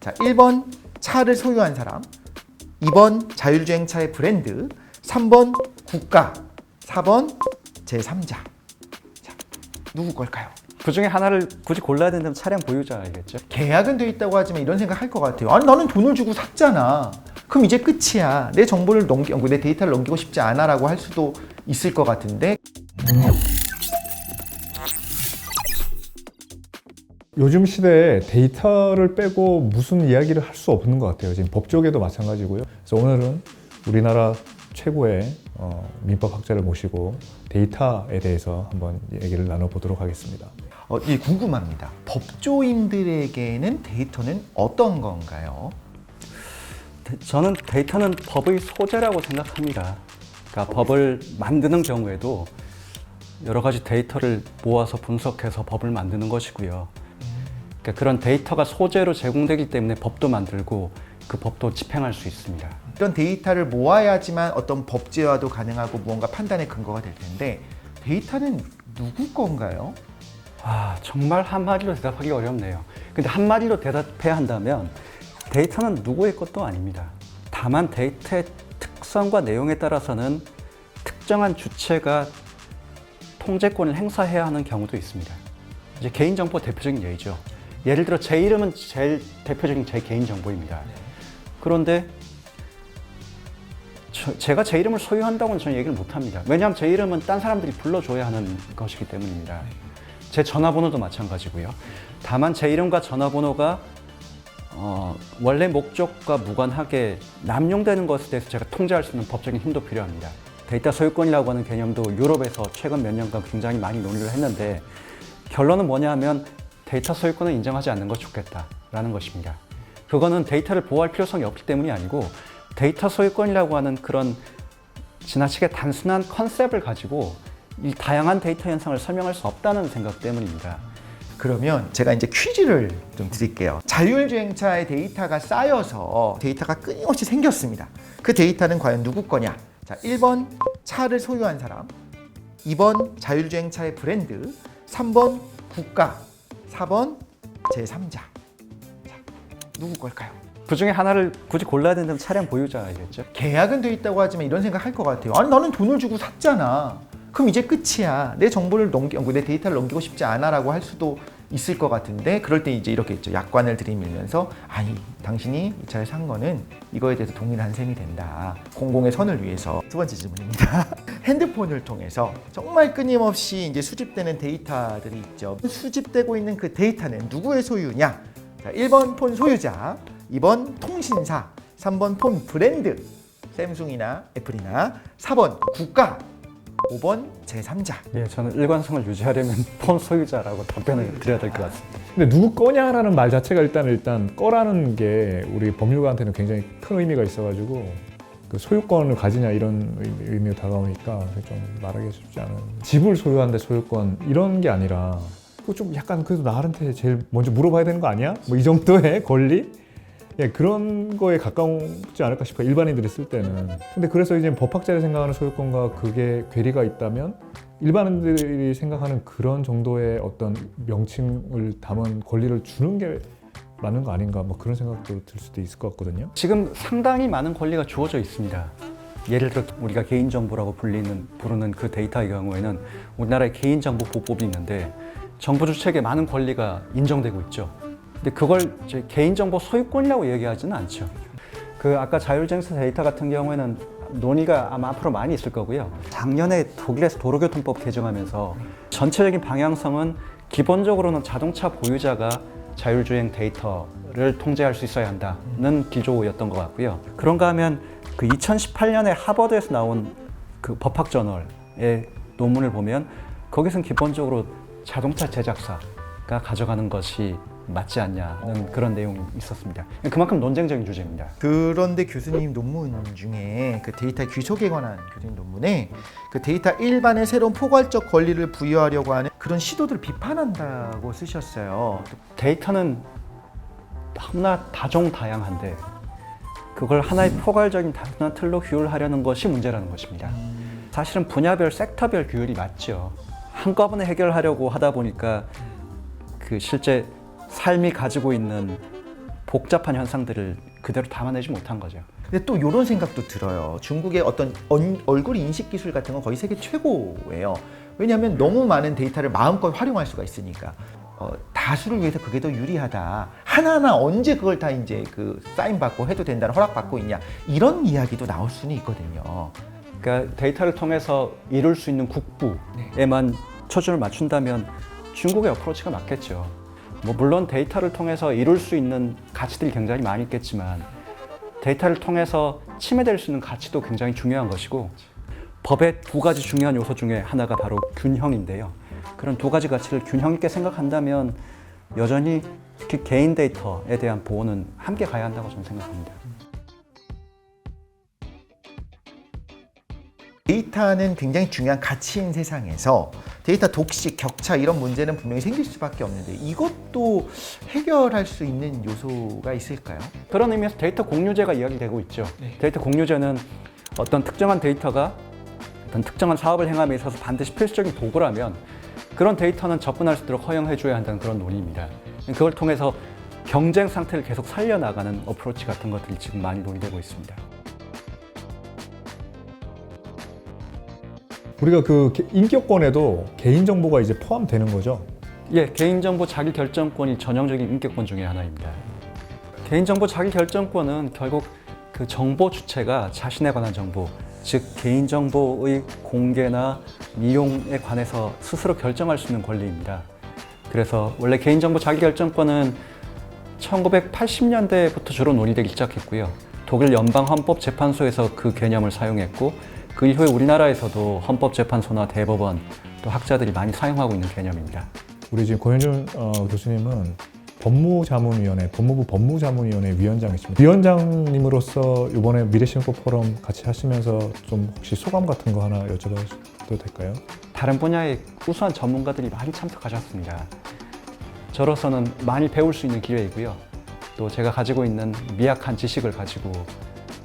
자, 1번 차를 소유한 사람, 2번 자율주행차의 브랜드, 3번 국가, 4번 제3자. 자, 누구 걸까요? 그 중에 하나를 굳이 골라야 된다면 차량 보유자이겠죠. 계약은 돼 있다고 하지만 이런 생각 할 것 같아요. 아니 나는 돈을 주고 샀잖아. 그럼 이제 끝이야. 내 정보를 내 데이터를 넘기고 싶지 않아라고 할 수도 있을 것 같은데. 요즘 시대에 데이터를 빼고 무슨 이야기를 할 수 없는 것 같아요. 지금 법조계도 마찬가지고요. 그래서 오늘은 우리나라 최고의 민법학자를 모시고 데이터에 대해서 한번 얘기를 나눠보도록 하겠습니다. 예, 궁금합니다. 법조인들에게는 데이터는 어떤 건가요? 저는 데이터는 법의 소재라고 생각합니다. 그러니까 법을 만드는 경우에도 여러 가지 데이터를 모아서 분석해서 법을 만드는 것이고요. 그러니까 그런 데이터가 소재로 제공되기 때문에 법도 만들고 그 법도 집행할 수 있습니다. 이런 데이터를 모아야지만 어떤 법제화도 가능하고 무언가 판단의 근거가 될 텐데 데이터는 누구 건가요? 정말 한마디로 대답하기 어렵네요. 근데 한마디로 대답해야 한다면 데이터는 누구의 것도 아닙니다. 다만 데이터의 특성과 내용에 따라서는 특정한 주체가 통제권을 행사해야 하는 경우도 있습니다. 이제 개인정보 대표적인 예이죠. 예를 들어 제 이름은 제일 대표적인 제 개인정보입니다. 그런데 제가 제 이름을 소유한다고는 저는 얘기를 못합니다. 왜냐하면 제 이름은 딴 사람들이 불러줘야 하는 것이기 때문입니다. 제 전화번호도 마찬가지고요. 다만 제 이름과 전화번호가 원래 목적과 무관하게 남용되는 것에 대해서 제가 통제할 수 있는 법적인 힘도 필요합니다. 데이터 소유권이라고 하는 개념도 유럽에서 최근 몇 년간 굉장히 많이 논의를 했는데 결론은 뭐냐 하면 데이터 소유권을 인정하지 않는 것이 좋겠다라는 것입니다. 그거는 데이터를 보호할 필요성이 없기 때문이 아니고 데이터 소유권이라고 하는 그런 지나치게 단순한 컨셉을 가지고 이 다양한 데이터 현상을 설명할 수 없다는 생각 때문입니다. 그러면 제가 이제 퀴즈를 좀 드릴게요. 자율주행차의 데이터가 쌓여서 데이터가 끊임없이 생겼습니다. 그 데이터는 과연 누구 거냐? 자, 1번 차를 소유한 사람, 2번 자율주행차의 브랜드, 3번 국가, 4번 제3자. 자, 누구 걸까요? 그 중에 하나를 굳이 골라야 된다면 차량 보유자이겠죠. 계약은 돼 있다고 하지만 이런 생각 할 것 같아요. 아니 나는 돈을 주고 샀잖아. 그럼 이제 끝이야. 내 정보를 내 데이터를 넘기고 싶지 않아라고 할 수도 있을 것 같은데 그럴 때 이제 이렇게 있죠. 약관을 들이밀면서 아니 당신이 이 차를 산 거는 이거에 대해서 동의를 한 셈이 된다. 공공의 선을 위해서. 두 번째 질문입니다. 핸드폰을 통해서 정말 끊임없이 이제 수집되는 데이터들이 있죠. 수집되고 있는 그 데이터는 누구의 소유냐? 자, 1번 폰 소유자, 2번 통신사, 3번 폰 브랜드, 샘숭이나 애플이나 4번 국가, 5번 제3자. 예, 저는 일관성을 유지하려면 폰 소유자라고 답변을 드려야 될 것 같습니다. 근데 누구 거냐라는 말 자체가 일단 거라는 게 우리 법률가한테는 굉장히 큰 의미가 있어가지고 그 소유권을 가지냐 이런 의미로 다가오니까 좀 말하기 쉽지 않은 집을 소유하는데 소유권 이런 게 아니라 그거 좀 약간 그래도 나한테 제일 먼저 물어봐야 되는 거 아니야? 뭐 이 정도의 권리? 예, 그런 거에 가까우지 않을까 싶어요. 일반인들이 쓸 때는. 근데 그래서 이제 법학자들이 생각하는 소유권과 그게 괴리가 있다면 일반인들이 생각하는 그런 정도의 어떤 명칭을 담은 권리를 주는 게 맞는 거 아닌가 뭐 그런 생각도 들 수도 있을 것 같거든요. 지금 상당히 많은 권리가 주어져 있습니다. 예를 들어 우리가 개인정보라고 부르는 그 데이터의 경우에는 우리나라의 개인정보보호법이 있는데 정부 주체에게 많은 권리가 인정되고 있죠. 근데 그걸 이제 개인정보 소유권이라고 얘기하지는 않죠. 그 아까 자율주행차 데이터 같은 경우에는 논의가 아마 앞으로 많이 있을 거고요. 작년에 독일에서 도로교통법 개정하면서 전체적인 방향성은 기본적으로는 자동차 보유자가 자율주행 데이터를 통제할 수 있어야 한다는 기조였던 것 같고요. 그런가 하면 그 2018년에 하버드에서 나온 그 법학저널의 논문을 보면 거기서는 기본적으로 자동차 제작사가 가져가는 것이 맞지 않냐는 그런 내용이 있었습니다. 그만큼 논쟁적인 주제입니다. 그런데 교수님 논문 중에 그 데이터 귀속에 관한 교수님 논문에 그 데이터 일반에 새로운 포괄적 권리를 부여하려고 하는 그런 시도들을 비판한다고 쓰셨어요. 데이터는 너무나 다종다양한데 그걸 하나의 포괄적인 단순한 틀로 규율하려는 것이 문제라는 것입니다. 사실은 분야별, 섹터별 규율이 맞죠. 한꺼번에 해결하려고 하다 보니까 그 실제 삶이 가지고 있는 복잡한 현상들을 그대로 담아내지 못한 거죠. 근데 또 이런 생각도 들어요. 중국의 어떤 얼굴 인식 기술 같은 건 거의 세계 최고예요. 왜냐하면 너무 많은 데이터를 마음껏 활용할 수가 있으니까. 다수를 위해서 그게 더 유리하다. 하나하나 언제 그걸 다 이제 그 사인 받고 해도 된다는 허락 받고 있냐, 이런 이야기도 나올 수는 있거든요. 그러니까 데이터를 통해서 이룰 수 있는 국부에만 초점을 맞춘다면 중국의 어프로치가 맞겠죠. 뭐 물론 데이터를 통해서 이룰 수 있는 가치들이 굉장히 많이 있겠지만 데이터를 통해서 침해될 수 있는 가치도 굉장히 중요한 것이고, 법의 두 가지 중요한 요소 중에 하나가 바로 균형인데요. 그런 두 가지 가치를 균형 있게 생각한다면 여전히 특히 개인 데이터에 대한 보호는 함께 가야 한다고 저는 생각합니다. 데이터는 굉장히 중요한 가치인 세상에서 데이터 독식, 격차 이런 문제는 분명히 생길 수밖에 없는데 이것도 해결할 수 있는 요소가 있을까요? 그런 의미에서 데이터 공유제가 이야기되고 있죠. 데이터 공유제는 어떤 특정한 데이터가 어떤 특정한 사업을 행함에 있어서 반드시 필수적인 도구라면 그런 데이터는 접근할 수 있도록 허용해줘야 한다는 그런 논의입니다. 그걸 통해서 경쟁 상태를 계속 살려나가는 어프로치 같은 것들이 지금 많이 논의되고 있습니다. 우리가 그 인격권에도 개인정보가 이제 포함되는 거죠. 예, 개인정보 자기결정권이 전형적인 인격권 중에 하나입니다. 개인정보 자기결정권은 결국 그 정보 주체가 자신에 관한 정보, 즉 개인정보의 공개나 이용에 관해서 스스로 결정할 수 있는 권리입니다. 그래서 원래 개인정보 자기결정권은 1980년대부터 주로 논의되기 시작했고요. 독일 연방헌법재판소에서 그 개념을 사용했고, 그 이후에 우리나라에서도 헌법재판소나 대법원, 또 학자들이 많이 사용하고 있는 개념입니다. 우리 지금 권현준 교수님은 법무부 법무자문위원회 위원장이십니다. 위원장님으로서 이번에 미래신고 포럼 같이 하시면서 좀 혹시 소감 같은 거 하나 여쭤봐도 될까요? 다른 분야의 우수한 전문가들이 많이 참석하셨습니다. 저로서는 많이 배울 수 있는 기회이고요. 또 제가 가지고 있는 미약한 지식을 가지고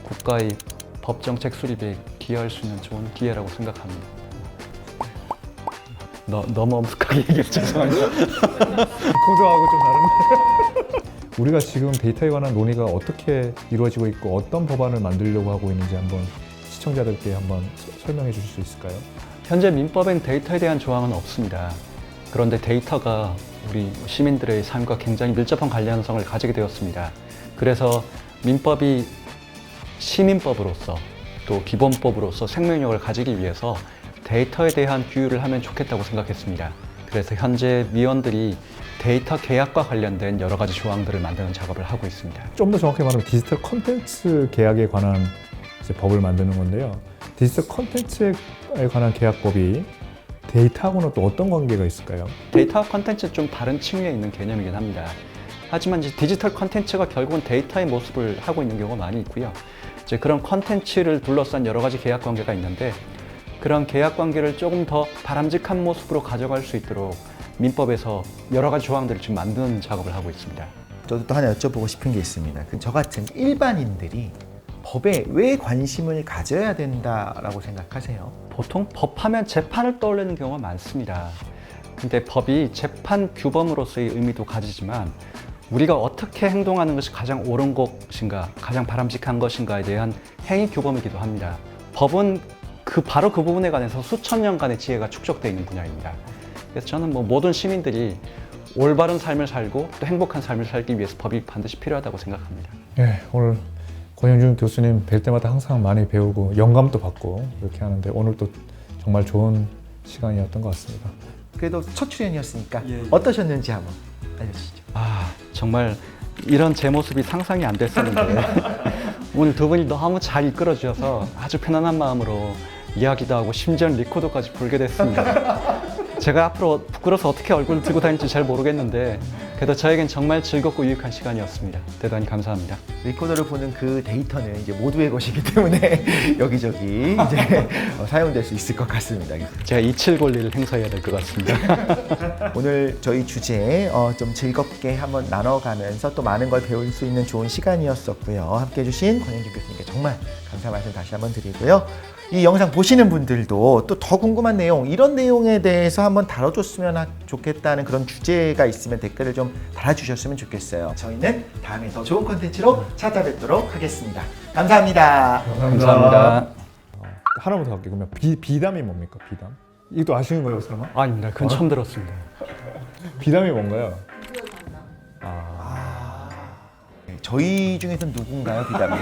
국가의 법정책 수립에 기여할 수 있는 좋은 기회라고 생각합니다. 너무 엄숙하게 얘기해서 죄송합니다. 코드하고 좀 다른데. 우리가 지금 데이터에 관한 논의가 어떻게 이루어지고 있고 어떤 법안을 만들려고 하고 있는지 한번 시청자들께 한번 설명해 주실 수 있을까요? 현재 민법엔 데이터에 대한 조항은 없습니다. 그런데 데이터가 우리 시민들의 삶과 굉장히 밀접한 관련성을 가지게 되었습니다. 그래서 민법이 시민법으로서 또 기본법으로서 생명력을 가지기 위해서 데이터에 대한 규율을 하면 좋겠다고 생각했습니다. 그래서 현재 위원들이 데이터 계약과 관련된 여러 가지 조항들을 만드는 작업을 하고 있습니다. 좀 더 정확히 말하면 디지털 콘텐츠 계약에 관한 이제 법을 만드는 건데요. 디지털 콘텐츠에 관한 계약법이 데이터하고는 또 어떤 관계가 있을까요? 데이터와 콘텐츠는 좀 다른 층위에 있는 개념이긴 합니다. 하지만 이제 디지털 콘텐츠가 결국은 데이터의 모습을 하고 있는 경우가 많이 있고요. 이제 그런 콘텐츠를 둘러싼 여러 가지 계약 관계가 있는데, 그런 계약 관계를 조금 더 바람직한 모습으로 가져갈 수 있도록 민법에서 여러 가지 조항들을 지금 만드는 작업을 하고 있습니다. 저도 또 하나 여쭤보고 싶은 게 있습니다. 저 같은 일반인들이 법에 왜 관심을 가져야 된다라고 생각하세요? 보통 법하면 재판을 떠올리는 경우가 많습니다. 근데 법이 재판 규범으로서의 의미도 가지지만 우리가 어떻게 행동하는 것이 가장 옳은 것인가, 가장 바람직한 것인가에 대한 행위 규범이기도 합니다. 법은 바로 그 부분에 관해서 수천 년간의 지혜가 축적되어 있는 분야입니다. 그래서 저는 모든 시민들이 올바른 삶을 살고 또 행복한 삶을 살기 위해서 법이 반드시 필요하다고 생각합니다. 네, 오늘 권현준 교수님 뵐 때마다 항상 많이 배우고 영감도 받고 이렇게 하는데 오늘 또 정말 좋은 시간이었던 것 같습니다. 그래도 첫 출연이었으니까 예. 어떠셨는지 한번 알려주시죠. 정말 이런 제 모습이 상상이 안 됐었는데 오늘 두 분이 너무 잘 이끌어 주셔서 아주 편안한 마음으로 이야기도 하고 심지어는 리코더까지 불게 됐습니다. 제가 앞으로 부끄러워서 어떻게 얼굴을 들고 다닐지 잘 모르겠는데 그래도 저에겐 정말 즐겁고 유익한 시간이었습니다. 대단히 감사합니다. 리코더를 보는 그 데이터는 이제 모두의 것이기 때문에 여기저기 이제 사용될 수 있을 것 같습니다. 제가 이칠 권리를 행사해야 될 것 같습니다. 오늘 저희 주제 좀 즐겁게 한번 나눠가면서 또 많은 걸 배울 수 있는 좋은 시간이었었고요. 함께해 주신 권현준 교수님께 정말 감사 말씀 다시 한번 드리고요. 이 영상 보시는 분들도 또 더 궁금한 내용, 이런 내용에 대해서 한번 다뤄줬으면 좋겠다는 그런 주제가 있으면 댓글을 좀 달아주셨으면 좋겠어요. 저희는 다음에 더 좋은 콘텐츠로 찾아뵙도록 하겠습니다. 감사합니다. 감사합니다. 하나만 더 할게요. 그러면 비담이 뭡니까? 비담? 이것도 아시는 거예요, 설마? 아닙니다. 그건 처음 들었습니다. 비담이 뭔가요? 저희 중에서는 누군가요, 비담이?